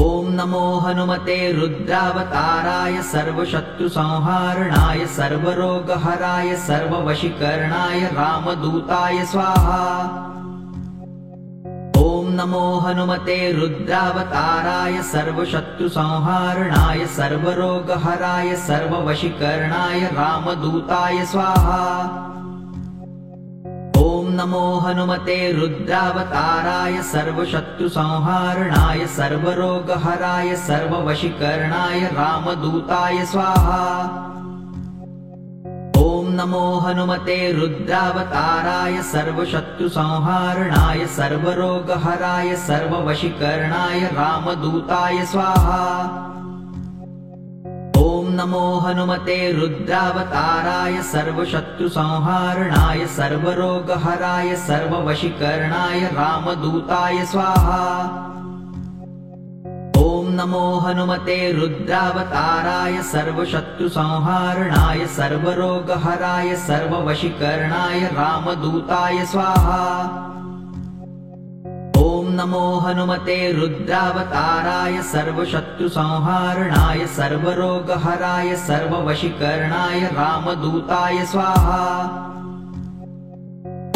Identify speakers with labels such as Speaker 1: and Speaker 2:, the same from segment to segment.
Speaker 1: ॐ नमो हनुमते रुद्रावताराय सर्वशत्रुसंहारणाय सर्वरोगहराय सर्ववशीकरणाय रामदूताय स्वाहा। ॐ नमो हनुमते रुद्रावताराय सर्वशत्रुसंहारणाय सर्वरोगहराय सर्ववशीकरणाय रामदूताय स्वाहा। ॐ नमो हनुमते रुद्रावताराय सर्वशत्रुसंहारणाय सर्वरोगहराय सर्ववशीकरणाय रामदूताय स्वाहा। ॐ नमो हनुमते रुद्रावताराय सर्वशत्रुसंहारणाय सर्वरोगहराय सर्ववशीकरणाय रामदूताय स्वाहा। ॐ नमो हनुमते रुद्रावताराय सर्वशत्रुसंहारणाय सर्वरोगहराय सर्ववशीकरणाय रामदूताय स्वाहा। ॐ नमो हनुमते रुद्रावताराय सर्वशत्रुसंहारणाय सर्वरोगहराय सर्ववशीकरणाय रामदूताय स्वाहा। ॐ नमो हनुमते रुद्रावताराय सर्वशत्रुसंहारणाय सर्वरोगहराय सर्ववशीकरणाय रामदूताय स्वाहा।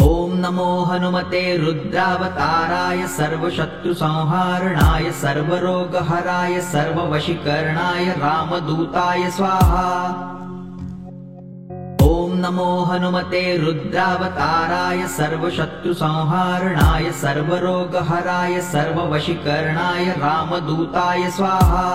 Speaker 1: ॐ नमो हनुमते रुद्रावताराय सर्वशत्रुसंहारणाय सर्वरोगहराय सर्ववशीकरणाय रामदूताय स्वाहा। ॐ नमो हनुमते रुद्रावताराय सर्वशत्रुसंहारणाय सर्वरोगहराय सर्ववशीकरणाय रामदूताय स्वाहा।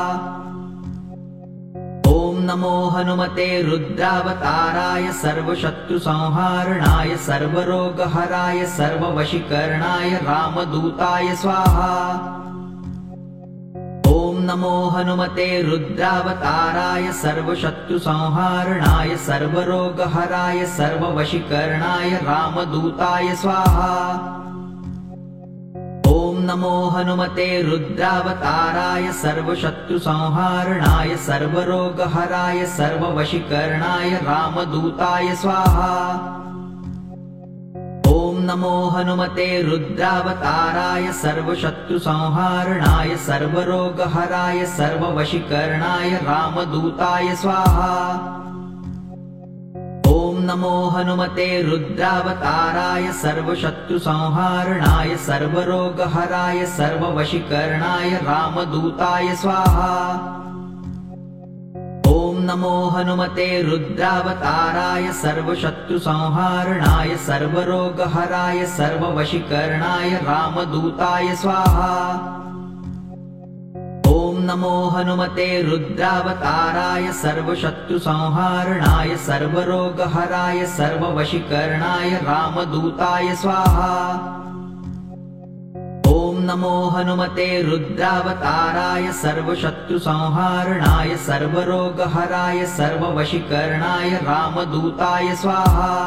Speaker 1: ॐ नमो हनुमते रुद्रावताराय सर्वशत्रुसंहारणाय सर्वरोगहराय सर्ववशीकरणाय रामदूताय स्वाहा। ॐ नमो हनुमते रुद्रावताराय सर्वशत्रुसंहारणाय सर्वरोगहराय सर्ववशीकरणाय रामदूताय स्वाहा। ॐ नमो हनुमते रुद्रावताराय सर्वशत्रुसंहारणाय सर्वरोगहराय सर्ववशीकरणाय रामदूताय स्वाहा। ॐ नमो हनुमते रुद्रावताराय सर्वशत्रुसंहारणाय सर्वरोगहराय सर्ववशीकरणाय रामदूताय स्वाहा। ॐ नमो हनुमते रुद्रावताराय सर्वशत्रुसंहारणाय सर्वरोगहराय सर्ववशीकरणाय रामदूताय स्वाहा। ॐ नमो हनुमते रुद्रावताराय सर्वशत्रुसंहारणाय सर्वरोगहराय सर्ववशीकरणाय रामदूताय स्वाहा। ॐ नमो हनुमते रुद्रावताराय सर्वशत्रुसंहारणाय सर्वरोगहराय सर्ववशीकरणाय रामदूताय स्वाहा। ॐ नमो हनुमते रुद्रावताराय सर्वशत्रुसंहारणाय सर्वरोगहराय सर्ववशीकरणाय रामदूताय स्वाहा।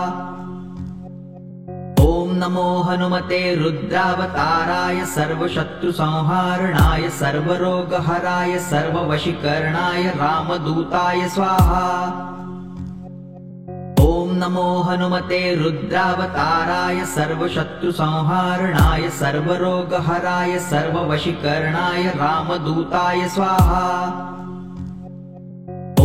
Speaker 1: ॐ नमो हनुमते रुद्रावताराय सर्वशत्रुसंहारणाय सर्वरोगहराय सर्ववशीकरणाय रामदूताय स्वाहा। ॐ नमो हनुमते रुद्रावताराय सर्वशत्रुसंहारणाय सर्वरोगहराय सर्ववशीकरणाय रामदूताय स्वाहा।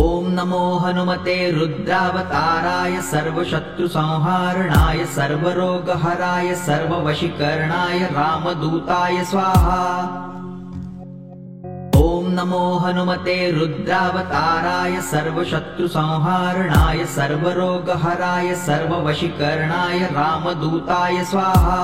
Speaker 1: ॐ नमो हनुमते रुद्रावताराय सर्वशत्रुसंहारणाय सर्वरोगहराय सर्ववशीकरणाय रामदूताय स्वाहा। ॐ नमो हनुमते रुद्रावताराय सर्वशत्रुसंहारणाय सर्वरोगहराय सर्ववशीकरणाय रामदूताय स्वाहा।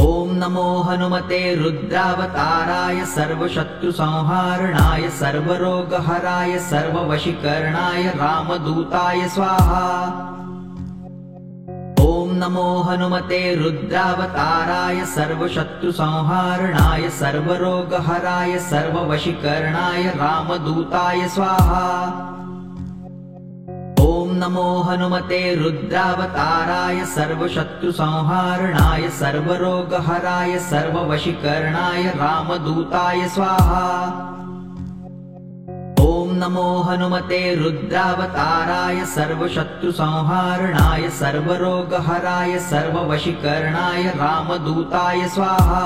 Speaker 1: ॐ नमो हनुमते रुद्रावताराय सर्वशत्रुसंहारणाय सर्वरोगहराय सर्ववशीकरणाय रामदूताय स्वाहा। ॐ नमो हनुमते रुद्रावताराय सर्वशत्रुसंहारणाय सर्वरोगहराय सर्ववशीकरणाय रामदूताय स्वाहा। ॐ नमो हनुमते रुद्रावताराय सर्वशत्रुसंहारणाय सर्वरोगहराय सर्ववशीकरणाय रामदूताय स्वाहा। ॐ नमो हनुमते रुद्रावताराय सर्वशत्रुसंहारणाय सर्वरोगहराय सर्ववशीकरणाय रामदूताय स्वाहा।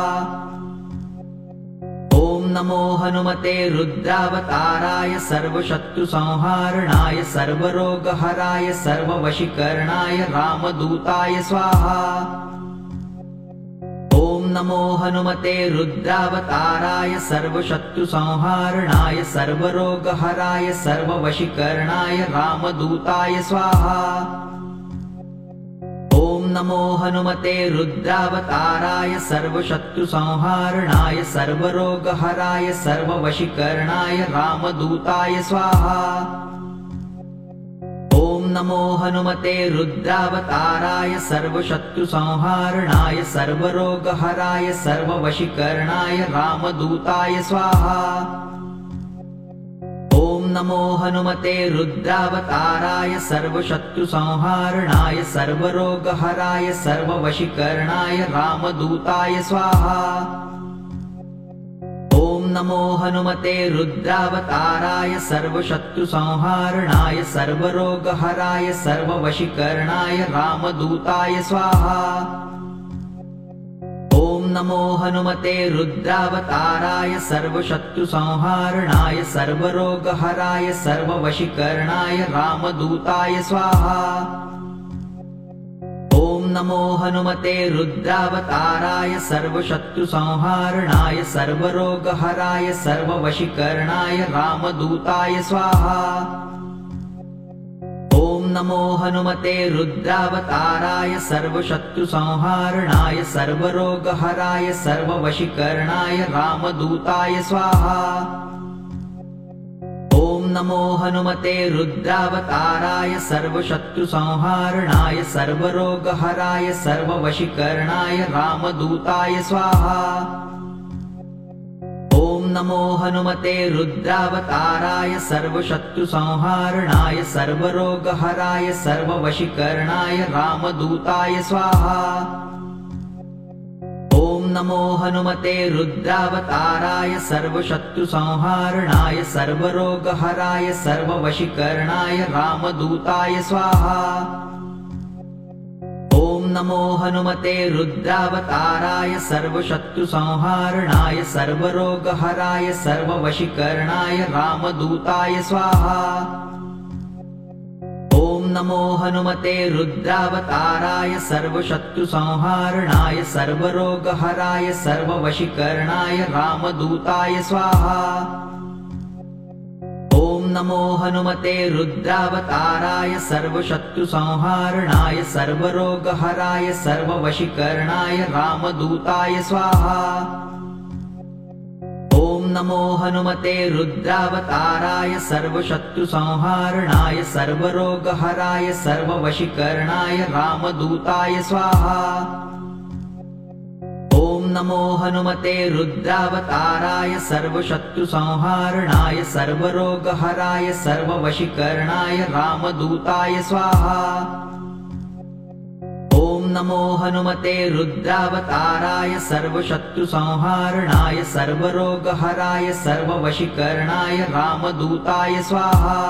Speaker 1: ॐ नमो हनुमते रुद्रावताराय सर्वशत्रुसंहारणाय सर्वरोगहराय सर्ववशीकरणाय रामदूताय स्वाहा। ॐ नमो हनुमते रुद्रावताराय सर्वशत्रुसंहारणाय सर्वरोगहराय सर्ववशीकरणाय रामदूताय स्वाहा। ॐ नमो हनुमते रुद्रावताराय सर्वशत्रुसंहारणाय सर्वरोगहराय सर्ववशीकरणाय रामदूताय स्वाहा। ॐ नमो हनुमते रुद्रावताराय सर्वशत्रुसंहारणाय सर्वरोगहराय सर्ववशीकरणाय रामदूताय स्वाहा। ॐ नमो हनुमते रुद्रावताराय सर्वशत्रुसंहारणाय सर्वरोगहराय सर्ववशीकरणाय रामदूताय स्वाहा। ॐ नमो हनुमते रुद्रावताराय सर्वशत्रुसंहारणाय सर्वरोगहराय सर्ववशीकरणाय रामदूताय स्वाहा। ॐ नमो हनुमते रुद्रावताराय सर्वशत्रुसंहारणाय सर्वरोगहराय सर्ववशीकरणाय रामदूताय स्वाहा। ॐ नमो हनुमते रुद्रावताराय सर्वशत्रुसंहारणाय सर्वरोगहराय सर्ववशीकरणाय रामदूताय स्वाहा। ॐ नमो हनुमते रुद्रावताराय सर्वशत्रुसंहारणाय सर्वरोगहराय सर्ववशीकरणाय रामदूताय स्वाहा। ॐ नमो हनुमते रुद्रावताराय सर्वशत्रुसंहारणाय सर्वरोगहराय सर्ववशीकरणाय रामदूताय स्वाहा। ॐ नमो हनुमते रुद्रावताराय सर्वशत्रुसंहारणाय सर्वरोगहराय सर्ववशीकरणाय रामदूताय स्वाहा। ॐ नमो हनुमते रुद्रावताराय सर्वशत्रुसंहारणाय सर्वरोगहराय सर्ववशीकरणाय रामदूताय स्वाहा। ॐ नमो हनुमते रुद्रावताराय सर्वशत्रुसंहारणाय सर्वरोगहराय सर्ववशीकरणाय रामदूताय स्वाहा। ॐ नमो हनुमते रुद्रावताराय सर्वशत्रुसंहारणाय सर्वरोगहराय सर्ववशीकरणाय रामदूताय स्वाहा। ॐ नमो हनुमते रुद्रावताराय सर्वशत्रुसंहारणाय सर्वरोगहराय सर्ववशीकरणाय रामदूताय स्वाहा। ॐ नमो हनुमते रुद्रावताराय सर्वशत्रुसंहारणाय सर्वरोगहराय सर्ववशीकरणाय रामदूताय स्वाहा। ॐ नमो हनुमते रुद्रावताराय सर्वशत्रुसंहारणाय सर्वरोगहराय सर्ववशीकरणाय रामदूताय स्वाहा। ॐ नमो हनुमते रुद्रावताराय सर्वशत्रुसंहारणाय सर्वरोगहराय सर्ववशीकरणाय रामदूताय स्वाहा।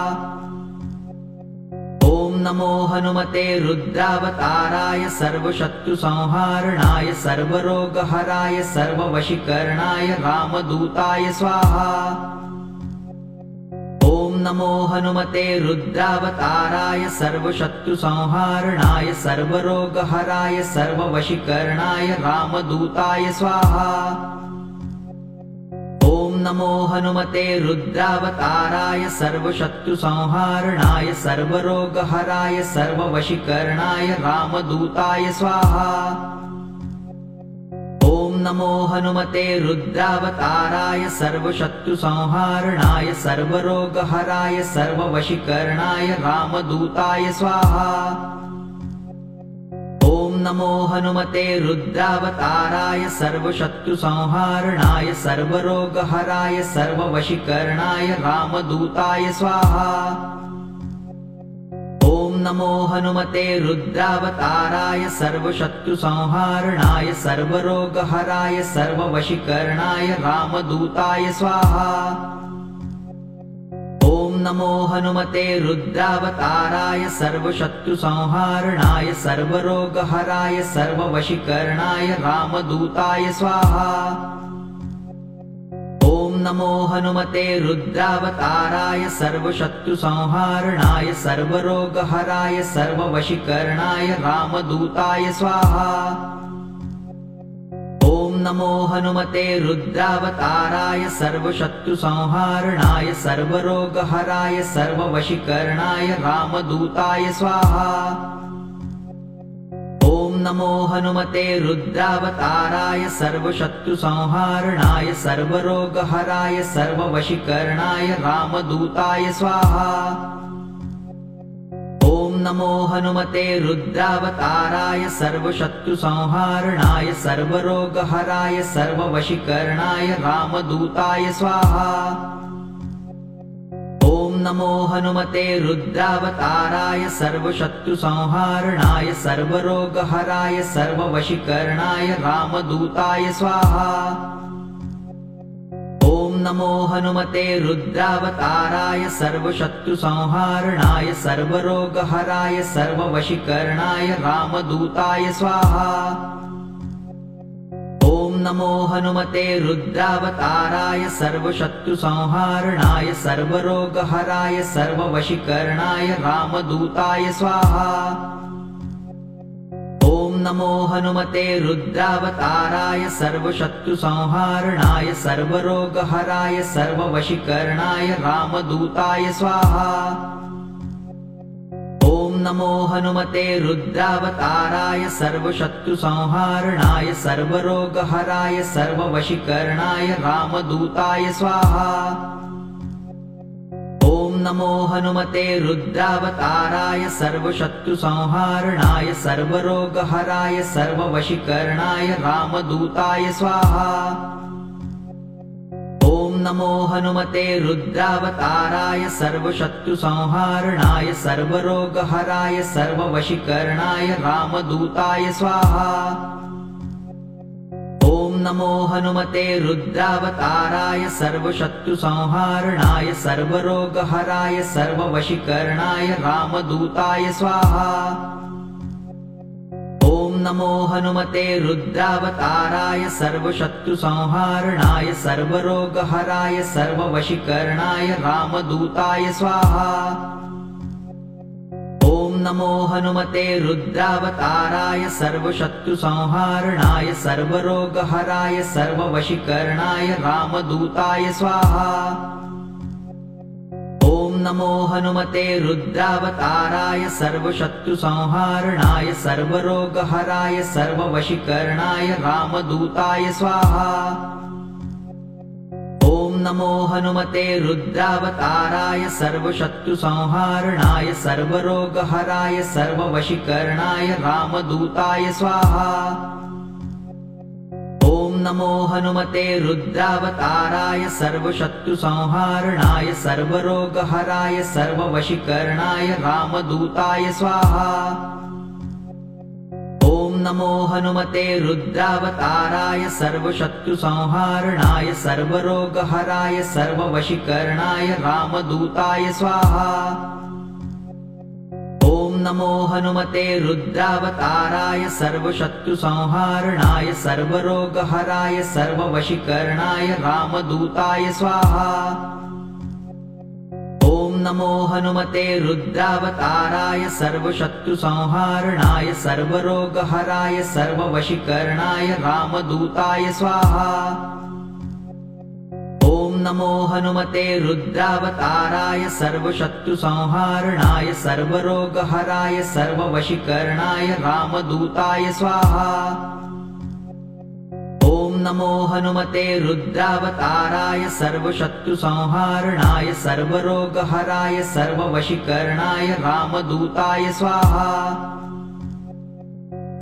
Speaker 1: ॐ नमो हनुमते रुद्रावताराय सर्वशत्रुसंहारणाय सर्वरोगहराय सर्ववशीकरणाय रामदूताय स्वाहा। ॐ नमो हनुमते रुद्रावताराय सर्वशत्रुसंहारणाय सर्वरोगहराय सर्ववशीकरणाय रामदूताय स्वाहा। ॐ नमो हनुमते रुद्रावताराय सर्वशत्रुसंहारणाय सर्वरोगहराय सर्ववशीकरणाय रामदूताय स्वाहा। ॐ नमो हनुमते रुद्रावताराय सर्वशत्रुसंहारणाय सर्वरोगहराय सर्ववशीकरणाय रामदूताय स्वाहा। ॐ नमो हनुमते रुद्रावताराय सर्वशत्रुसंहारणाय सर्वरोगहराय सर्ववशीकरणाय रामदूताय स्वाहा। ॐ नमो हनुमते रुद्रावताराय सर्वशत्रुसंहारणाय सर्वरोगहराय सर्ववशीकरणाय रामदूताय स्वाहा। ॐ नमो हनुमते रुद्रावताराय सर्वशत्रुसंहारणाय सर्वरोगहराय सर्ववशीकरणाय रामदूताय स्वाहा। ॐ नमो हनुमते रुद्रावताराय सर्वशत्रुसंहारणाय सर्वरोगहराय सर्ववशीकरणाय रामदूताय स्वाहा। ॐ नमो हनुमते रुद्रावताराय सर्वशत्रुसंहारणाय सर्वरोगहराय सर्ववशीकरणाय रामदूताय स्वाहा। ॐ नमो हनुमते रुद्रावताराय सर्वशत्रुसंहारणाय सर्वरोगहराय सर्ववशीकरणाय रामदूताय स्वाहा। ॐ नमो हनुमते रुद्रावताराय सर्वशत्रुसंहारणाय सर्वरोगहराय सर्ववशीकरणाय रामदूताय स्वाहा। ॐ नमो हनुमते रुद्रावताराय सर्वशत्रुसंहारणाय सर्वरोगहराय सर्ववशीकरणाय रामदूताय स्वाहा। ॐ नमो हनुमते रुद्रावताराय सर्वशत्रुसंहारणाय सर्वरोगहराय सर्ववशीकरणाय रामदूताय स्वाहा। ॐ नमो हनुमते रुद्रावताराय सर्वशत्रुसंहारणाय सर्वरोगहराय सर्ववशीकरणाय रामदूताय स्वाहा। ॐ नमो हनुमते रुद्रावताराय सर्वशत्रुसंहारणाय सर्वरोगहराय सर्ववशीकरणाय रामदूताय स्वाहा। ॐ नमो हनुमते रुद्रावताराय सर्वशत्रुसंहारणाय सर्वरोगहराय सर्ववशीकरणाय रामदूताय स्वाहा। ॐ नमो हनुमते रुद्रावताराय सर्वशत्रुसंहारणाय सर्वरोगहराय सर्ववशीकरणाय रामदूताय स्वाहा। ॐ नमो हनुमते रुद्रावताराय सर्वशत्रुसंहारणाय सर्वरोगहराय सर्ववशीकरणाय रामदूताय स्वाहा। ॐ नमो हनुमते रुद्रावताराय सर्वशत्रुसंहारणाय सर्वरोगहराय सर्ववशीकरणाय रामदूताय स्वाहा। ॐ नमो हनुमते रुद्रावताराय सर्वशत्रुसंहारणाय सर्वरोगहराय सर्ववशीकरणाय रामदूताय स्वाहा। ॐ नमो हनुमते रुद्रावताराय सर्वशत्रुसंहारणाय सर्वरोगहराय सर्ववशीकरणाय रामदूताय स्वाहा। ॐ नमो हनुमते रुद्रावताराय सर्वशत्रुसंहारणाय सर्वरोगहराय सर्ववशीकरणाय रामदूताय स्वाहा। ॐ नमो हनुमते रुद्रावताराय सर्वशत्रुसंहारणाय सर्वरोगहराय सर्ववशीकरणाय रामदूताय स्वाहा। ॐ नमो हनुमते रुद्रावताराय सर्वशत्रुसंहारणाय सर्वरोगहराय सर्ववशीकरणाय रामदूताय स्वाहा। ॐ नमो हनुमते रुद्रावताराय सर्वशत्रुसंहारणाय सर्वरोगहराय सर्ववशीकरणाय रामदूताय स्वाहा। ॐ नमो हनुमते रुद्रावताराय सर्वशत्रुसंहारणाय सर्वरोगहराय सर्ववशीकरणाय रामदूताय स्वाहा। ॐ नमो हनुमते रुद्रावताराय सर्वशत्रुसंहारणाय सर्वरोगहराय सर्ववशीकरणाय रामदूताय स्वाहा। ॐ नमो हनुमते रुद्रावताराय सर्वशत्रुसंहारणाय सर्वरोगहराय सर्ववशीकरणाय रामदूताय स्वाहा। ॐ नमो हनुमते रुद्रावताराय सर्वशत्रुसंहारणाय सर्वरोगहराय सर्ववशीकरणाय रामदूताय स्वाहा।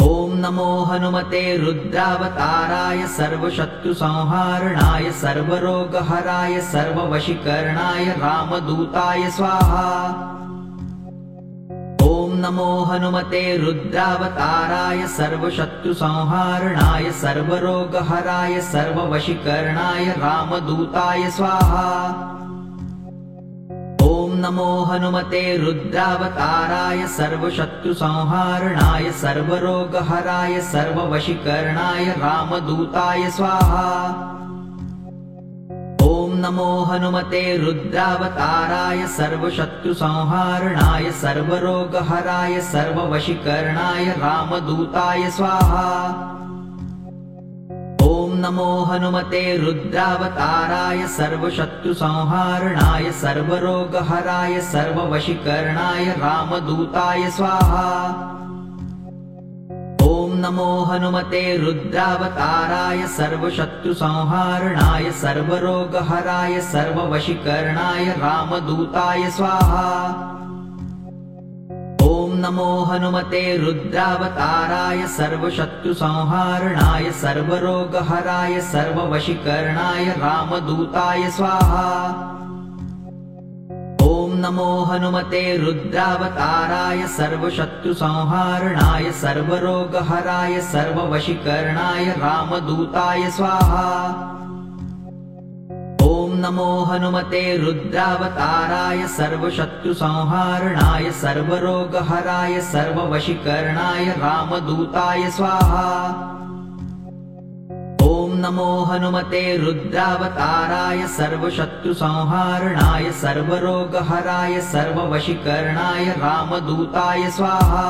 Speaker 1: ॐ नमो हनुमते रुद्रावताराय सर्वशत्रुसंहारणाय सर्वरोगहराय सर्ववशीकरणाय रामदूताय स्वाहा। ॐ नमो हनुमते रुद्रावताराय सर्वशत्रुसंहारणाय सर्वरोगहराय सर्ववशीकरणाय रामदूताय स्वाहा। ॐ नमो हनुमते रुद्रावताराय सर्वशत्रुसंहारणाय सर्वरोगहराय सर्ववशीकरणाय रामदूताय स्वाहा। ॐ नमो हनुमते रुद्रावताराय सर्वशत्रुसंहारणाय सर्वरोगहराय सर्ववशीकरणाय रामदूताय स्वाहा। ॐ नमो हनुमते रुद्रावताराय सर्वशत्रुसंहारणाय सर्वरोगहराय सर्ववशीकरणाय रामदूताय स्वाहा। ॐ नमो हनुमते रुद्रावताराय सर्वशत्रुसंहारणाय सर्वरोगहराय सर्ववशीकरणाय रामदूताय स्वाहा। ॐ नमो हनुमते रुद्रावताराय सर्वशत्रुसंहारणाय सर्वरोगहराय सर्ववशीकरणाय रामदूताय स्वाहा। ॐ नमो हनुमते रुद्रावताराय सर्वशत्रुसंहारणाय सर्वरोगहराय सर्ववशीकरणाय रामदूताय स्वाहा। ॐ नमो हनुमते रुद्रावताराय सर्वशत्रुसंहारणाय सर्वरोगहराय सर्ववशीकरणाय रामदूताय स्वाहा। ॐ नमो हनुमते रुद्रावताराय सर्वशत्रुसंहारणाय सर्वरोगहराय सर्ववशीकरणाय रामदूताय स्वाहा।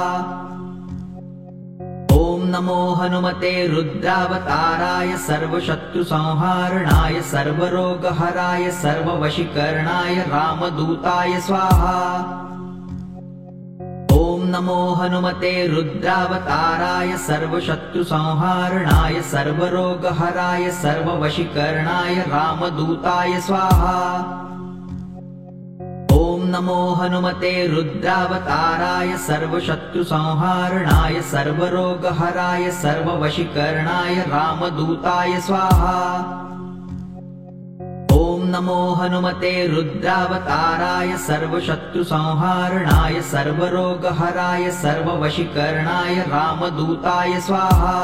Speaker 1: ॐ नमो हनुमते रुद्रावताराय सर्वशत्रुसंहारणाय सर्वरोगहराय सर्ववशीकरणाय रामदूताय स्वाहा। ॐ नमो हनुमते रुद्रावताराय सर्वशत्रुसंहारणाय सर्वरोगहराय सर्ववशीकरणाय रामदूताय स्वाहा। ॐ नमो हनुमते रुद्रावताराय सर्वशत्रुसंहारणाय सर्वरोगहराय सर्ववशीकरणाय रामदूताय स्वाहा। ॐ नमो हनुमते रुद्रावताराय सर्वशत्रुसंहारणाय सर्वरोगहराय सर्ववशीकरणाय रामदूताय स्वाहा।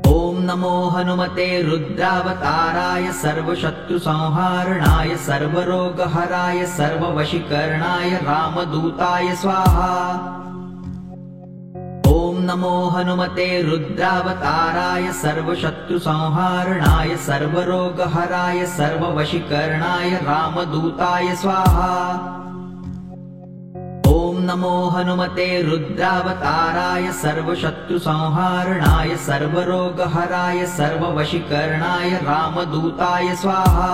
Speaker 1: ॐ नमो हनुमते रुद्रावताराय सर्वशत्रुसंहारणाय सर्वरोगहराय सर्ववशीकरणाय रामदूताय स्वाहा। ॐ नमो हनुमते रुद्रावताराय सर्वशत्रुसंहारणाय सर्वरोगहराय सर्ववशीकरणाय रामदूताय स्वाहा। ॐ नमो हनुमते रुद्रावताराय सर्वशत्रुसंहारणाय सर्वरोगहराय सर्ववशीकरणाय रामदूताय स्वाहा।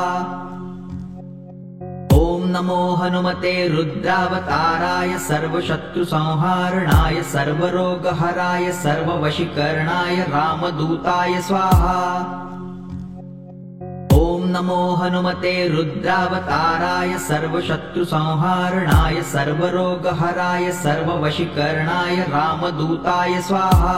Speaker 1: ॐ नमो हनुमते रुद्रावताराय सर्वशत्रुसंहारणाय सर्वरोगहराय सर्ववशीकरणाय रामदूताय स्वाहा। ॐ नमो हनुमते रुद्रावताराय सर्वशत्रुसंहारणाय सर्वरोगहराय सर्ववशीकरणाय रामदूताय स्वाहा।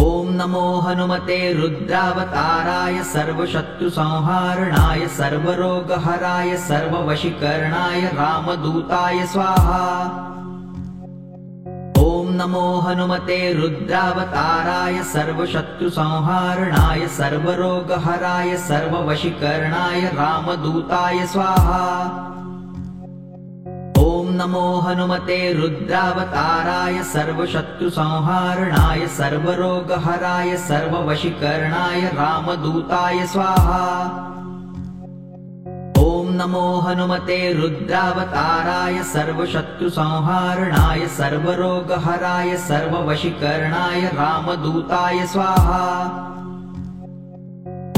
Speaker 1: ॐ नमो हनुमते रुद्रावताराय सर्वशत्रुसंहारणाय सर्वरोगहराय सर्ववशीकरणाय रामदूताय स्वाहा। ॐ नमो हनुमते रुद्रावताराय सर्वशत्रुसंहारणाय सर्वरोगहराय सर्ववशीकरणाय रामदूताय स्वाहा। ॐ नमो हनुमते रुद्रावताराय सर्वशत्रुसंहारणाय सर्वरोगहराय सर्ववशीकरणाय रामदूताय स्वाहा। ॐ नमो हनुमते रुद्रावताराय सर्वशत्रुसंहारणाय सर्वरोगहराय सर्ववशीकरणाय रामदूताय स्वाहा।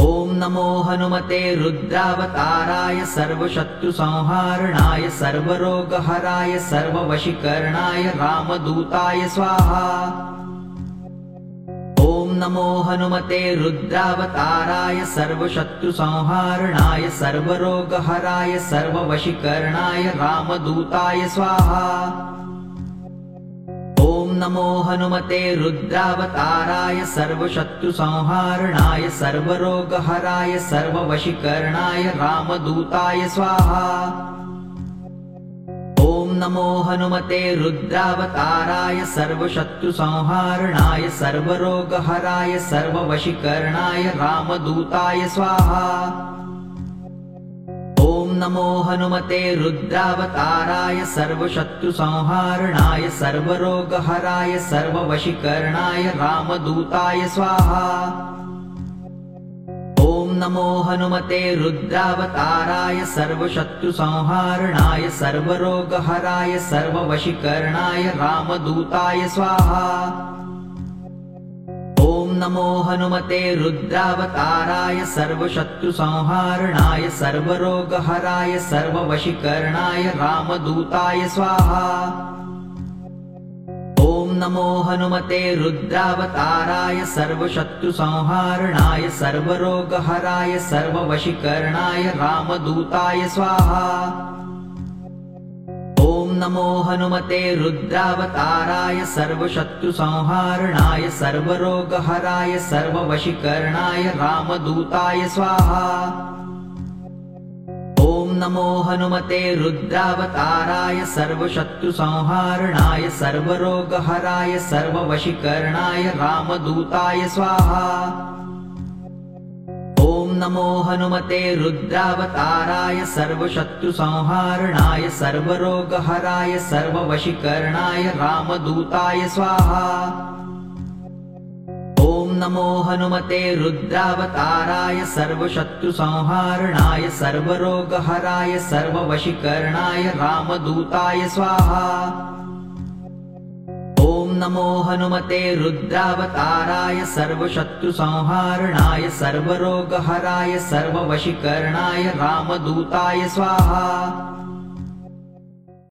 Speaker 1: ॐ नमो हनुमते रुद्रावताराय सर्वशत्रुसंहारणाय सर्वरोगहराय सर्ववशीकरणाय रामदूताय स्वाहा। ॐ नमो हनुमते रुद्रावताराय सर्वशत्रुसंहारणाय सर्वरोगहराय सर्ववशीकरणाय रामदूताय स्वाहा। ॐ नमो हनुमते रुद्रावताराय सर्वशत्रुसंहारणाय सर्वरोगहराय सर्ववशीकरणाय रामदूताय स्वाहा। ॐ नमो हनुमते रुद्रावताराय सर्वशत्रुसंहारणाय सर्वरोगहराय सर्ववशीकरणाय रामदूताय स्वाहा। ॐ नमो हनुमते रुद्रावताराय सर्वशत्रुसंहारणाय सर्वरोगहराय सर्ववशीकरणाय रामदूताय स्वाहा। ॐ नमो हनुमते रुद्रावताराय सर्वशत्रुसंहारणाय सर्वरोगहराय सर्ववशीकरणाय रामदूताय स्वाहा। ॐ नमो हनुमते रुद्रावताराय सर्वशत्रुसंहारणाय सर्वरोगहराय सर्ववशीकरणाय रामदूताय स्वाहा। ॐ नमो हनुमते रुद्रावताराय सर्वशत्रुसंहारणाय सर्वरोगहराय सर्ववशीकरणाय रामदूताय स्वाहा। ॐ नमो हनुमते रुद्रावताराय सर्वशत्रुसंहारणाय सर्वरोगहराय सर्ववशीकरणाय रामदूताय स्वाहा। ॐ नमो हनुमते रुद्रावताराय सर्वशत्रुसंहारणाय सर्वरोगहराय सर्ववशीकरणाय रामदूताय स्वाहा। ॐ नमो हनुमते रुद्रावताराय सर्वशत्रुसंहारणाय सर्वरोगहराय सर्ववशीकरणाय रामदूताय स्वाहा। ॐ नमो हनुमते रुद्रावताराय सर्वशत्रुसंहारणाय सर्वरोगहराय सर्ववशीकरणाय रामदूताय स्वाहा। ॐ नमो हनुमते रुद्रावताराय सर्वशत्रुसंहारणाय सर्वरोगहराय सर्ववशीकरणाय रामदूताय स्वाहा। ॐ नमो हनुमते रुद्रावताराय सर्वशत्रुसंहारणाय सर्वरोगहराय सर्ववशीकरणाय रामदूताय स्वाहा। ॐ नमो हनुमते रुद्रावताराय सर्वशत्रुसंहारणाय सर्वरोगहराय सर्ववशीकरणाय रामदूताय स्वाहा।